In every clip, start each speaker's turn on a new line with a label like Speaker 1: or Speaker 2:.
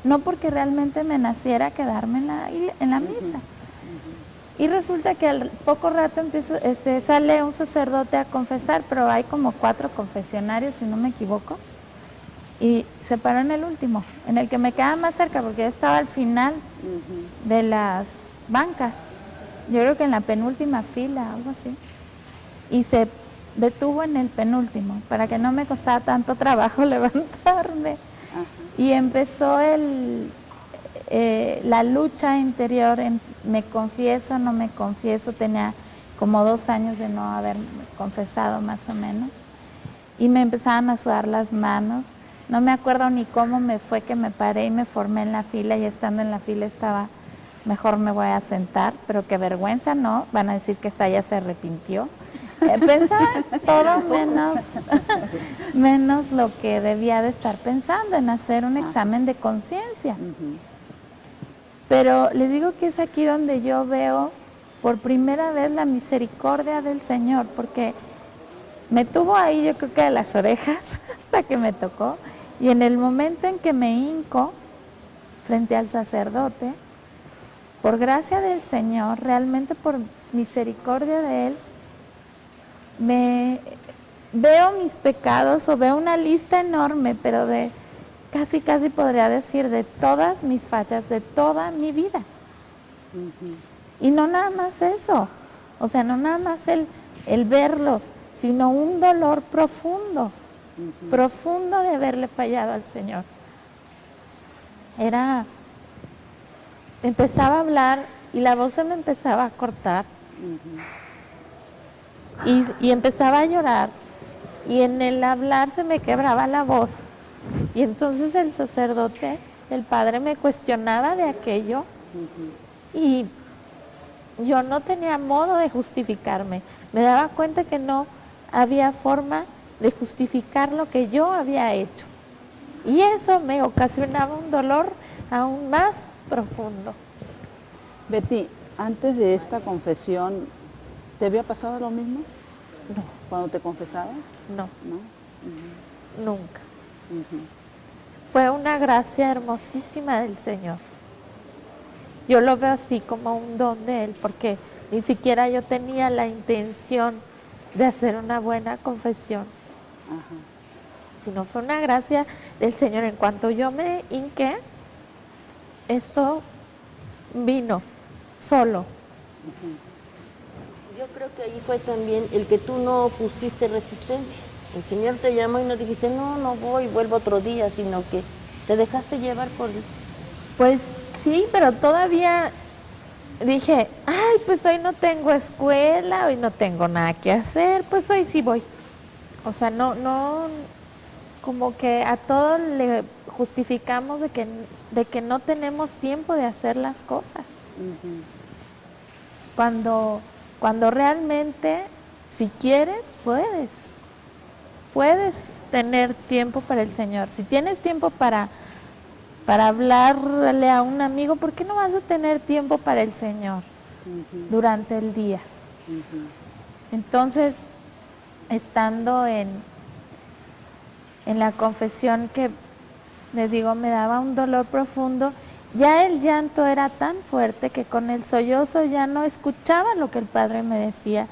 Speaker 1: no porque realmente me naciera quedarme en la misa. Y resulta que al poco rato sale un sacerdote a confesar, pero hay como 4 confesionarios, si no me equivoco, y se paró en el último, en el que me quedaba más cerca, porque yo estaba al final de las bancas, yo creo que en la penúltima fila, algo así, y se detuvo en el penúltimo, para que no me costara tanto trabajo levantarme. Y empezó la lucha interior en me confieso, no me confieso. Tenía como 2 años de no haber confesado, más o menos, y me empezaban a sudar las manos. No me acuerdo ni cómo me fue que me paré y me formé en la fila, y estando en la fila estaba, mejor me voy a sentar, pero qué vergüenza, ¿no? Van a decir que esta ya se arrepintió. Pensaba todo menos lo que debía de estar pensando, en hacer un examen de conciencia. Pero les digo que es aquí donde yo veo por primera vez la misericordia del Señor, porque me tuvo ahí, yo creo que de las orejas hasta que me tocó, y en el momento en que me hinco frente al sacerdote, por gracia del Señor, realmente por misericordia de Él, veo mis pecados, o veo una lista enorme, pero de casi podría decir de todas mis fallas, de toda mi vida. Y no nada más eso, o sea, no nada más el verlos, sino un dolor profundo, profundo de haberle fallado al Señor. Empezaba a hablar y la voz se me empezaba a cortar. Y empezaba a llorar, y en el hablar se me quebraba la voz. Y entonces el sacerdote, el padre, me cuestionaba de aquello, y yo no tenía modo de justificarme. Me daba cuenta que no había forma de justificar lo que yo había hecho. Y eso me ocasionaba un dolor aún más profundo.
Speaker 2: Betty, antes de esta confesión, ¿te había pasado lo mismo?
Speaker 1: No.
Speaker 2: ¿Cuando te confesabas?
Speaker 1: No. Nunca. Fue una gracia hermosísima del Señor. Yo lo veo así como un don de Él, porque ni siquiera yo tenía la intención de hacer una buena confesión, sino fue una gracia del Señor. En cuanto yo me hinqué, esto vino solo.
Speaker 3: Yo creo que ahí fue también el que tú no pusiste resistencia. El Señor te llamó y no dijiste, no voy, vuelvo otro día, sino que te dejaste llevar por él.
Speaker 1: Pues sí, pero todavía dije, ay, pues hoy no tengo escuela, hoy no tengo nada que hacer, pues hoy sí voy. O sea, no, como que a todo le justificamos de que no tenemos tiempo de hacer las cosas. Cuando realmente, si quieres, puedes tener tiempo para el Señor. Si tienes tiempo para hablarle a un amigo, ¿por qué no vas a tener tiempo para el Señor durante el día? Entonces, estando en la confesión, que les digo, me daba un dolor profundo, ya el llanto era tan fuerte que con el sollozo ya no escuchaba lo que el padre me decía,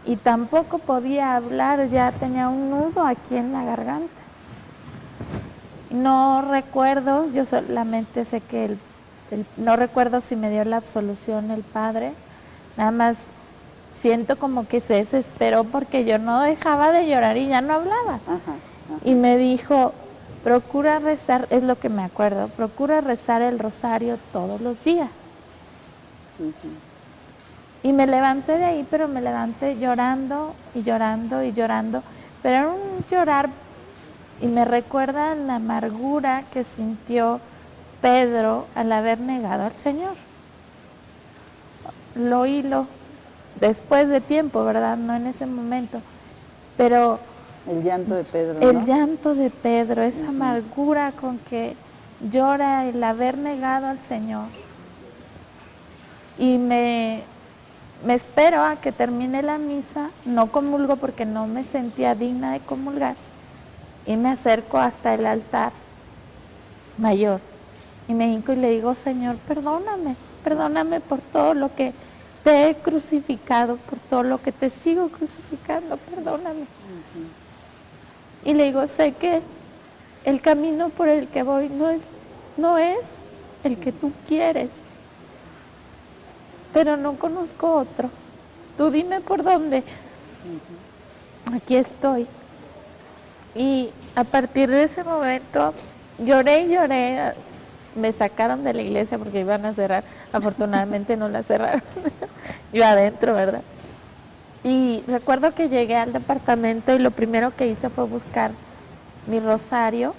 Speaker 1: y tampoco podía hablar, ya tenía un nudo aquí en la garganta. No recuerdo, yo solamente sé que no recuerdo si me dio la absolución el padre, nada más siento como que se desesperó porque yo no dejaba de llorar y ya no hablaba. Y me dijo, procura rezar, es lo que me acuerdo, procura rezar el rosario todos los días. Y me levanté de ahí, pero me levanté llorando y llorando y llorando, pero era un llorar, y me recuerda la amargura que sintió Pedro al haber negado al Señor. Lo hilo después de tiempo, ¿verdad? No en ese momento, pero
Speaker 2: el llanto de Pedro,
Speaker 1: el
Speaker 2: ¿no?
Speaker 1: llanto de Pedro, esa amargura con que llora el haber negado al Señor. Y me espero a que termine la misa, no comulgo porque no me sentía digna de comulgar, y me acerco hasta el altar mayor. Y me hinco y le digo, Señor, perdóname por todo lo que te he crucificado, por todo lo que te sigo crucificando, perdóname. Y le digo, sé que el camino por el que voy no es el que tú quieres, pero no conozco otro. Tú dime por dónde. Aquí estoy. Y a partir de ese momento lloré y lloré. Me sacaron de la iglesia porque iban a cerrar. Afortunadamente no la cerraron. Yo adentro, ¿verdad? Y recuerdo que llegué al departamento y lo primero que hice fue buscar mi rosario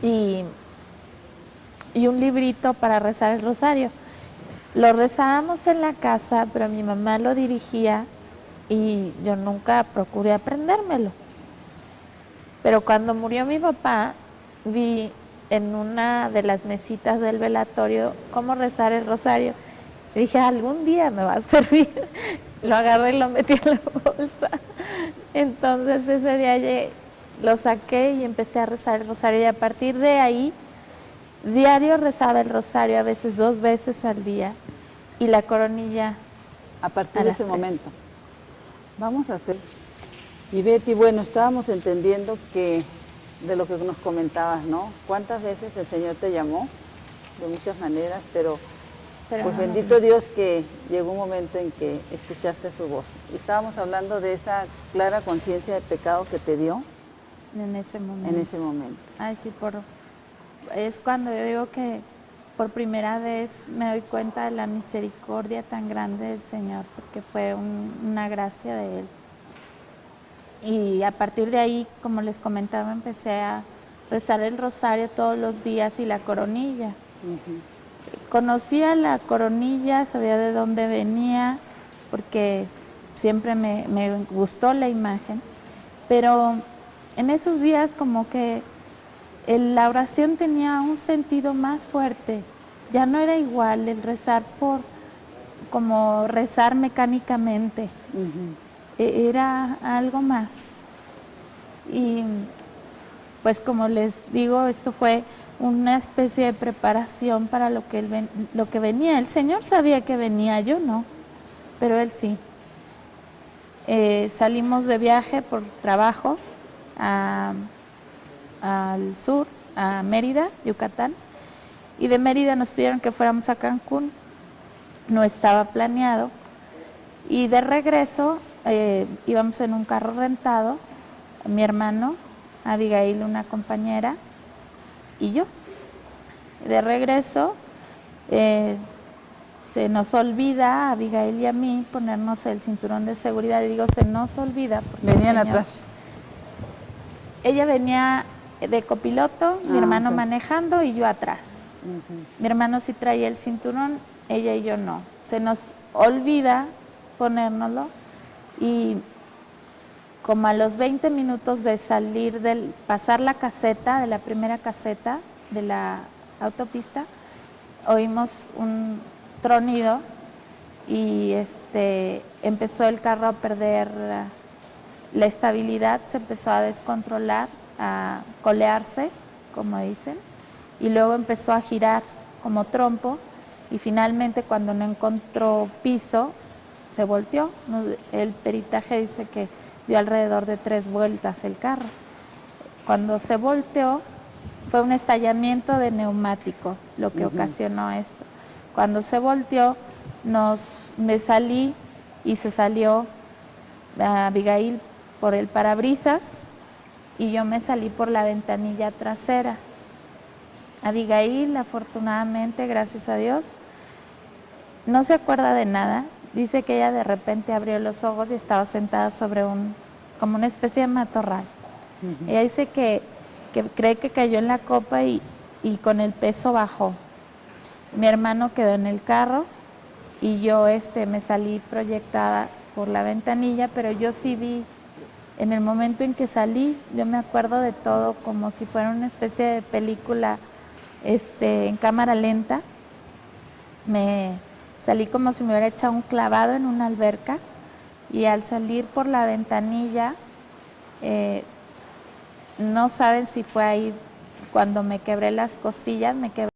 Speaker 1: y un librito para rezar el rosario. Lo rezábamos en la casa, pero mi mamá lo dirigía y yo nunca procuré aprendérmelo. Pero cuando murió mi papá, vi en una de las mesitas del velatorio cómo rezar el rosario. Y dije, algún día me va a servir. Lo agarré y lo metí en la bolsa. Entonces ese día lo saqué y empecé a rezar el rosario. Y a partir de ahí, diario rezaba el rosario, a veces 2 veces al día. Y la coronilla
Speaker 2: a partir de ese momento. Vamos a hacer. Y Betty, bueno, estábamos entendiendo que de lo que nos comentabas, ¿no? ¿Cuántas veces el Señor te llamó? De muchas maneras, pero pues no, bendito Dios que llegó un momento en que escuchaste su voz. Y estábamos hablando de esa clara conciencia de pecado que te dio.
Speaker 1: En ese momento.
Speaker 2: En ese momento.
Speaker 1: Ay, sí, es cuando yo digo que por primera vez me doy cuenta de la misericordia tan grande del Señor, porque fue una gracia de Él. Y a partir de ahí, como les comentaba, empecé a rezar el rosario todos los días y la coronilla. Conocía la coronilla, sabía de dónde venía, porque siempre me gustó la imagen, pero en esos días como que la oración tenía un sentido más fuerte. Ya no era igual el rezar como rezar mecánicamente. Era algo más. Y pues como les digo, esto fue una especie de preparación para lo que venía. El Señor sabía que venía, yo no, pero Él sí. Salimos de viaje por trabajo al sur, a Mérida, Yucatán, y de Mérida nos pidieron que fuéramos a Cancún. No estaba planeado, y de regreso íbamos en un carro rentado, mi hermano, Abigail, una compañera, y yo. De regreso se nos olvida a Abigail y a mí ponernos el cinturón de seguridad. Y digo, se nos olvida porque
Speaker 2: venían atrás.
Speaker 1: Ella venía de copiloto, mi hermano manejando y yo atrás. Mi hermano sí traía el cinturón, ella y yo no. Se nos olvida ponérnoslo y como a los 20 minutos de pasar la caseta, de la primera caseta de la autopista, oímos un tronido y empezó el carro a perder la estabilidad, se empezó a descontrolar, a colearse, como dicen, y luego empezó a girar como trompo y finalmente cuando no encontró piso, se volteó. El peritaje dice que dio alrededor de 3 vueltas el carro. Cuando se volteó, fue un estallamiento de neumático lo que ocasionó esto. Cuando se volteó, me salí y se salió Abigail por el parabrisas y yo me salí por la ventanilla trasera. Abigail, afortunadamente, gracias a Dios, no se acuerda de nada. Dice que ella de repente abrió los ojos y estaba sentada sobre como una especie de matorral. Ella dice que cree que cayó en la copa y con el peso bajó. Mi hermano quedó en el carro y yo me salí proyectada por la ventanilla, pero yo sí vi, en el momento en que salí, yo me acuerdo de todo como si fuera una especie de película en cámara lenta. Me salí como si me hubiera echado un clavado en una alberca y al salir por la ventanilla, no saben si fue ahí cuando me quebré las costillas, me quebré